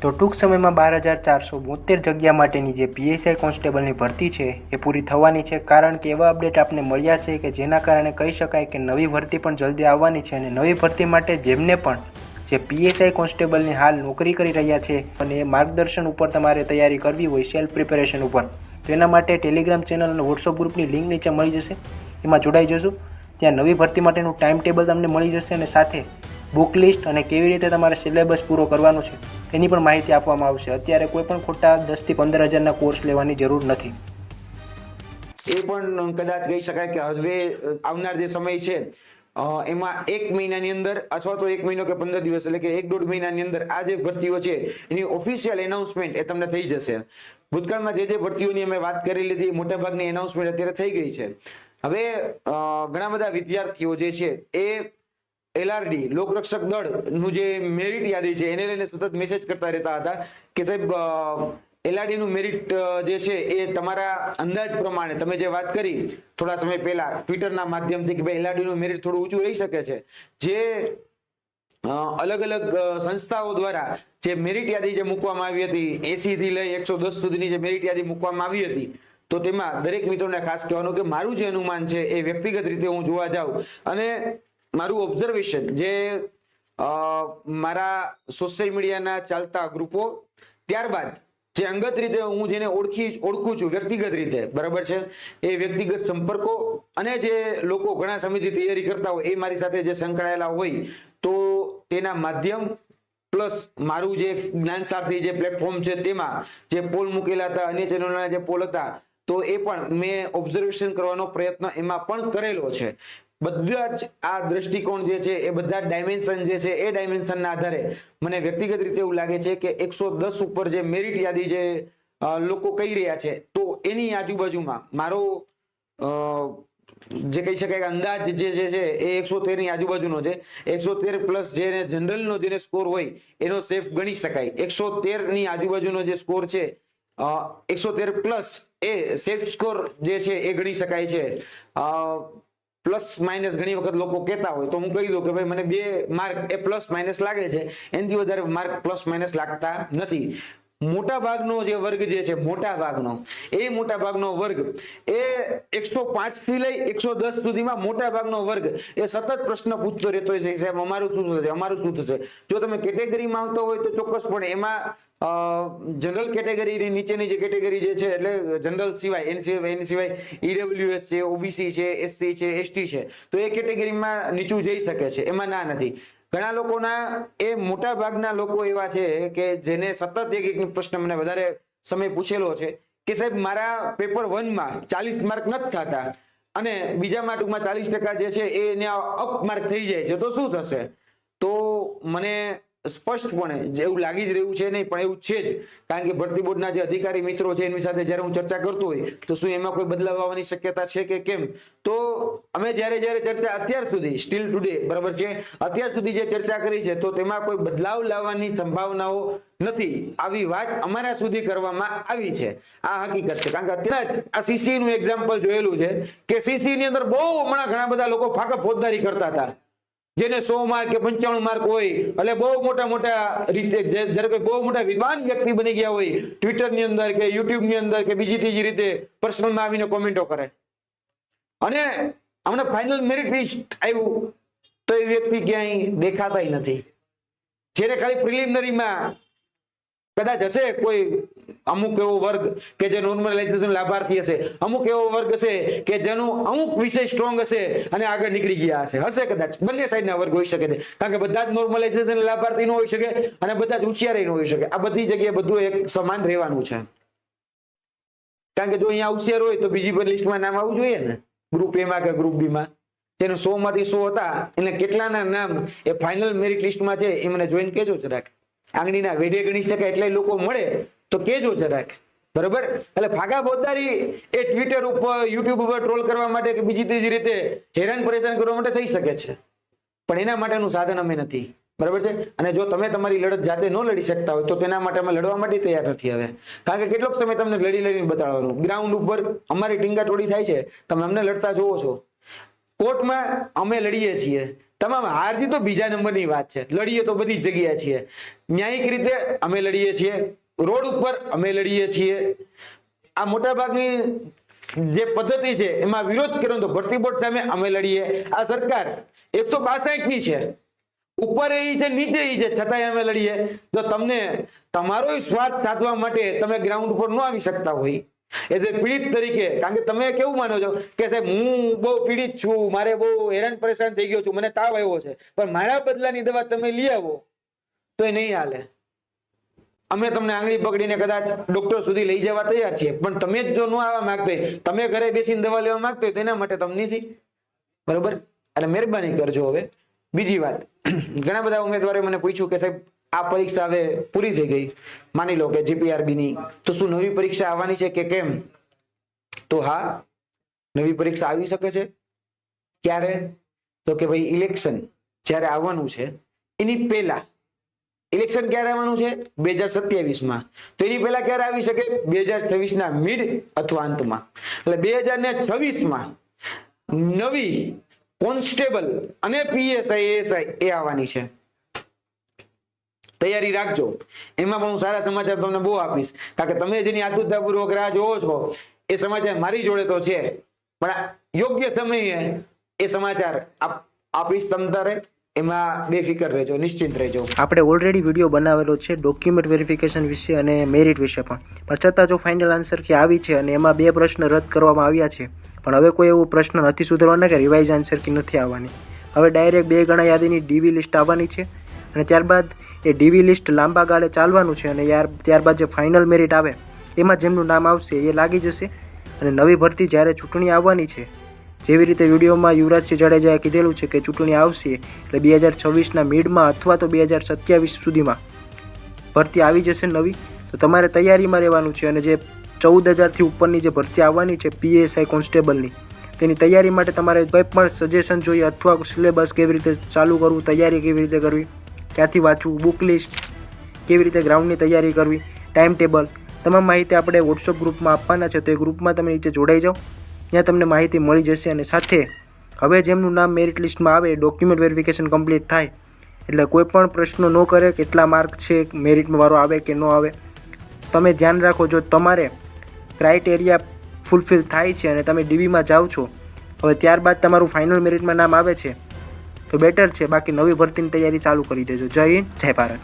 તો ટૂંક સમયમાં 12,472 જગ્યા માટેની જે પીએસઆઈ કોન્સ્ટેબલની ભરતી છે એ પૂરી થવાની છે, કારણ કે એવા અપડેટ આપને મળ્યા છે કે જેના કારણે કહી શકાય કે નવી ભરતી પણ જલ્દી આવવાની છે. અને નવી ભરતી માટે જેમને પણ જે પીએસઆઈ કોન્સ્ટેબલની હાલ નોકરી કરી રહ્યા છે અને એ માર્ગદર્શન ઉપર તમારે તૈયારી કરવી હોય સેલ્ફ પ્રિપેરેશન ઉપર, તો એના માટે ટેલિગ્રામ ચેનલ અને વોટ્સઅપ ગ્રુપની લિંક નીચે મળી જશે, એમાં જોડાઈ જશું. ત્યાં નવી ભરતી માટેનું ટાઈમ ટેબલ તમને મળી જશે અને સાથે બુક લિસ્ટ અને કેવી રીતે તમારે સિલેબસ પૂરો કરવાનો છે એની પણ માહિતી આપવામાં આવશે. અત્યારે કોઈ પણ ખોટા 10 થી 15 હજારના કોર્સ લેવાની જરૂર નથી. એ પણ કદાચ કહી શકાય કે હવે આવનાર જે સમય છે એમાં 1 મહિનાની અંદર અથવા તો 1 મહિનો કે 15 દિવસ એટલે કે 1-1.5 મહિનાની અંદર આ જે ભરતીઓ છે એની ઓફિશિયલ એનાઉન્સમેન્ટ એ તમને થઈ જશે. ભૂતકાળમાં જે ભરતીઓની અમે વાત કરી લીધી મોટાભાગની એનાઉન્સમેન્ટ અત્યારે થઈ ગઈ છે. હવે ઘણા બધા વિદ્યાર્થીઓ જે છે એ એલઆરડી લોકરક્ષક દળનું જે મેરિટ યાદી છે એને લઈને સતત મેસેજ કરતા રહેતા હતા કે સાહેબ એલઆરડી નું મેરિટ જે છે એ તમારા અંદાજ પ્રમાણે તમે જે વાત કરી થોડા સમય પહેલા ટ્વિટરના માધ્યમથી કે ભાઈ એલઆરડી નું મેરિટ થોડું ઊંચું રહી શકે છે. જે અલગ અલગ સંસ્થાઓ દ્વારા જે મેરિટ યાદી જે મૂકવામાં આવી હતી 80 થી લઈ 110 સુધીની જે મેરિટ યાદી મૂકવામાં આવી હતી, તો તેમાં દરેક મિત્રોને ખાસ કહેવાનું કે મારું જે અનુમાન છે એ વ્યક્તિગત રીતે હું જોવા જાઉં અને મારું ઓબ્ઝર્વેશન જે મારા સોશિયલ મીડિયાના ચાલતા ગ્રુપો, ત્યારબાદ જે અંગત રીતે હું જેને ઓળખું છું વ્યક્તિગત રીતે, બરાબર છે, એ વ્યક્તિગત સંપર્કો અને જે લોકો ઘણા સમયથી તૈયારી કરતા હોય એ મારી સાથે જે સંકળાયેલા હોય, તો તેના માધ્યમ પ્લસ મારું જે જ્ઞાન સારથી જે પ્લેટફોર્મ છે તેમાં જે પોલ મૂકેલા હતા, અન્ય ચેનલોના જે પોલ હતા, તો એ પણ મેં ઓબ્ઝર્વેશન કરવાનો પ્રયત્ન એમાં પણ કરેલો છે. બધા જ આ દ્રષ્ટિકોણ જે છે એ બધા ડાયમેન્શન જે છે એ ડાયમેન્શનના આધારે મને વ્યક્તિગત રીતે એવું લાગે છે કે 110 ઉપર જે મેરિટ યાદી જે લોકો કહી રહ્યા છે, તો એની આજુબાજુમાં મારો જે કહી શકાય કે અંદાજ જે છે એ 113 ની આજુબાજુનો છે. 113 પ્લસ જેને જનરલનો જેને સ્કોર હોય એનો સેફ ગણી શકાય. 113 ની આજુબાજુનો જે સ્કોર છે 113 પ્લસ એ સેફ સ્કોર જે છે એ ગણી શકાય છે. પ્લસ માઇનસ ઘણી વખત લોકો કહેતા હોય તો હું કહી દઉં કે ભાઈ મને 2 માર્ક એ પ્લસ માઇનસ લાગે છે, એનાથી વધારે માર્ક પ્લસ માઇનસ લાગતા નથી. મોટા ભાગનો જે વર્ગ જે છે મોટા ભાગનો વર્ગ એ 105 થી લઈ 110 સુધીમાં મોટા ભાગનો વર્ગ એ સતત પ્રશ્ન પૂછતો રહેતો હોય છે, સાહેબ અમારું શું થશે. જો તમે કેટેગરીમાં આવતો હોય તો ચોક્કસપણે એમાં જનરલ કેટેગરીની નીચેની જે કેટેગરી જે છે એટલે જનરલ સિવાય એની સિવાય ઈડબ્લ્યુએસ છે, ઓબીસી છે, એસસી છે, એસટી છે, તો એ કેટેગરીમાં નીચું જઈ શકે છે, એમાં ના નથી. ઘણા લોકોના એ મોટા ભાગના લોકો એવા છે કે જેને સતત એક પ્રશ્ન મને વધારે સમય પૂછેલો છે કે સાહેબ મારા પેપર 1 માં 40 માર્ક નથી થતા અને બીજામાં ટૂંકમાં 40% જે છે એને અપ માર્ક થઈ જાય છે, તો શું થશે? તો મને સ્પષ્ટપણે જેવું લાગી જ રહ્યું છે નહીં, પણ એવું છે જ, કારણ કે ભરતી બોર્ડના જે અધિકારી મિત્રો છે એની સાથે જ્યારે હું ચર્ચા કરતો હોય તો શું એમાં કોઈ બદલાવ આવવાની શક્યતા છે કે કેમ, તો અમે જ્યારે ચર્ચા અત્યાર સુધી સ્ટીલ ટુડે, બરાબર છે, અત્યાર સુધી જે ચર્ચા કરી છે તો તેમાં કોઈ બદલાવ લાવવાની સંભાવનાઓ નથી. આવી વાત અમારા સુધી કરવામાં આવી છે, આ હકીકત છે. કારણ કે અત્યારે જ આ સીસી નું એક્ઝામ્પલ જોયેલું છે કે સીસી ની અંદર બહુ હમણાં ઘણા બધા લોકો ફાકા ફોજદારી કરતા હતા, જેને 100 માર્ક કે 95 માર્ક હોય એટલે બહુ મોટા રીતે જ્યારે કોઈ બહુ મોટા વિદ્વાન વ્યક્તિ બની ગયા હોય ટ્વિટર ની અંદર કે યુટ્યુબ ની અંદર કે બીજી ત્રીજી રીતે પર્સનલમાં આવીને કોમેન્ટો કરે, અને હમણાં ફાઇનલ મેરિટ લિસ્ટ આવ્યું તો એ વ્યક્તિ ક્યાંય દેખાતા નથી. જેને ખાલી પ્રિલિમિનરીમાં કદાચ હશે કોઈ અમુક એવો વર્ગ કે જે નોર્મલાઇઝેશન લાભાર્થી હશે, અમુક એવો વર્ગ હશે કે જેનું અમુક વિષય સ્ટ્રોંગ હશે અને આગળ નીકળી ગયા હશે કદાચ બંને સાઈડના વર્ગ હોઈ શકે છે, કારણ કે બધા જ નોર્મલાઇઝેશન લાભાર્થી ન હોઈ શકે અને બધા જ હોશિયાર ન હોઈ શકે. આ બધી જગ્યાએ બધું એક સમાન રહેવાનું છે, કારણ કે જો અહીંયા હોશિયાર હોય તો બીજી પણ લિસ્ટમાં નામ આવવું જોઈએ ને, ગ્રુપ એ માં કે ગ્રુપ બી માં. જેને 100 માંથી 100 હતા એને કેટલાના નામ એ ફાઇનલ મેરિટ લિસ્ટમાં છે એ મને જોઈને કેજો જરાક. આંગળીના વેઢે ગણી શકાય એટલે લોકો મળે તો કેજો જરાક, બરાબર. એટલે ફાગા ફોજદારી એ ટ્વિટર ઉપર, યુટ્યુબ ઉપર ટ્રોલ કરવા માટે કે બીજી ત્રીજી રીતે હેરાન પરેશાન કરવા માટે થઈ શકે છે, પણ એના માટેનું સાધન અમે નથી, બરાબર છે. અને જો તમે તમારી લડત જાતે ન લડી શકતા હોય તો તેના માટે અમે લડવા માટે તૈયાર નથી હવે, કારણ કે કેટલોક સમય તમને લડીને બતાડવાનું. ગ્રાઉન્ડ ઉપર અમારી ટીંગાટોળી થાય છે, તમે અમને લડતા જોવો છો. કોર્ટમાં અમે લડીએ છીએ, તમામ હાર જીત તો બીજા નંબરની વાત છે, લડીએ તો બધી જગ્યા છીએ, ન્યાયિક રીતે અમે લડીએ છીએ, રોડ ઉપર અમે લડીએ છીએ. આ મોટા ભાગની જે પદ્ધતિ છે એમાં વિરોધ કર્યો તો ભરતી બોર્ડ સામે અમે લડીએ. આ સરકાર 162 ની છે, ઉપર એ છે નીચે એ છે, છતાંય અમે લડીએ. તો તમને તમારો સ્વાર્થ સાધવા માટે તમે ગ્રાઉન્ડ ઉપર ન આવી શકતા હોય એઝ એ પીડિત તરીકે, કારણ કે તમે કેવું માનો છો કે સાહેબ હું બહુ પીડિત છું, મારે બહુ હેરાન પરેશાન થઈ ગયો છું, મને તાવ આવ્યો છે, પણ મારા બદલાની દવા તમે લઈ આવો તો એ નહીં હાલે. અમે તમને આંગળી પકડીને કદાચ ડોક્ટર સુધી લઈ જવા તૈયાર છીએ, પણ તમે જ જો ન આવવા માંગતો હોય, તમે ઘરે બેસીને દવા લેવા માંગતો હોય, તેના માટે તમને નથી. બરોબર? એટલે મહેરબાની કરજો. હવે બીજી વાત, ઘણા બધા ઉમેદવારોએ મને પૂછ્યું કે સાહેબ આ પરીક્ષા હવે પૂરી થઈ ગઈ, માની લો કે જીપીઆરબી ની, તો શું નવી પરીક્ષા આવવાની છે કે કેમ? તો હા, નવી પરીક્ષા આવી શકે છે. ક્યારે? તો કે ભાઈ ઇલેક્શન જ્યારે આવવાનું છે એની પહેલા. ઇલેક્શન ક્યારે આવવાનું છે? 2027 માં. તો એની પહેલા ક્યારે આવી શકે? 2026 ના મિડ અથવા અંતમાં. એટલે 2026 માં નવી કોન્સ્ટેબલ અને પીએસઆઈ એએસઆઈ એ આવવાની છે. તૈયારી રાખજો. એમાં પણ હું સારા સમાચાર તમને બહુ આપીશ, કારણ કે તમે જેની આતુરતાપૂર્વક રાહ જોવો છો એ સમાચાર મારી જોડે તો છે, પણ યોગ્ય સમયે એ સમાચાર આપીશ તમ તારે. એમાં બેફિકર રહેજો, નિશ્ચિંત રહેજો. આપણે ઓલરેડી વિડીયો બનાવેલો છે ડોક્યુમેન્ટ વેરિફિકેશન વિશે અને મેરિટ વિશે પણ છતાં જો ફાઇનલ આન્સર કે આવી છે અને એમાં 2 પ્રશ્ન રદ કરવામાં આવ્યા છે, પણ હવે કોઈ એવો પ્રશ્ન નથી સુધારવાના કે રિવાઇઝ આન્સર કી નથી આવવાની. હવે ડાયરેક્ટ 2 ગણા યાદીની ડીવી લિસ્ટ આવવાની છે અને ત્યારબાદ એ ડીવી લિસ્ટ લાંબા ગાળે ચાલવાનું છે અને ત્યારબાદ જે ફાઇનલ મેરિટ આવે એમાં જેમનું નામ આવશે એ લાગી જશે. અને નવી ભરતી જ્યારે ચૂંટણી આવવાની છે, જેવી રીતે વિડીયોમાં યુવરાજસિંહ જાડેજાએ કીધેલું છે કે ચૂંટણી આવશે એટલે 2026ના મિડમાં અથવા તો 2027 સુધીમાં ભરતી આવી જશે નવી. તો તમારે તૈયારીમાં રહેવાનું છે અને જે 14,000થી ઉપરની જે ભરતી આવવાની છે પીએસઆઈ કોન્સ્ટેબલની, તેની તૈયારી માટે તમારે કંઈ પણ સજેશન જોઈએ અથવા સિલેબસ કેવી રીતે ચાલુ કરવું, તૈયારી કેવી રીતે કરવી, ક્યાંથી વાંચવું, બુક લિસ્ટ કેવી રીતે, ગ્રાઉન્ડની તૈયારી કરવી, ટાઈમ ટેબલ, તમામ માહિતી આપણે વોટ્સઅપ ગ્રુપમાં આપવાના છે. તો એ ગ્રુપમાં તમે નીચે જોડાઈ જાઓ, ત્યાં તમને માહિતી મળી જશે. અને સાથે હવે જેમનું નામ મેરિટ લિસ્ટમાં આવે, ડોક્યુમેન્ટ વેરિફિકેશન કમ્પ્લીટ થાય એટલે કોઈ પણ પ્રશ્નો ન કરે કેટલા માર્ક છે, મેરિટમાં વારો આવે કે ન આવે. તમે ધ્યાન રાખો, જો તમારે ક્રાઇટેરિયા ફૂલફિલ થાય છે અને તમે ડીવીમાં જાઓ છો, હવે ત્યારબાદ તમારું ફાઇનલ મેરિટમાં નામ આવે છે તો બેટર છે. બાકી નવી ભરતીની તૈયારી ચાલુ કરી દેજો. જય હિન્દ, જય ભારત.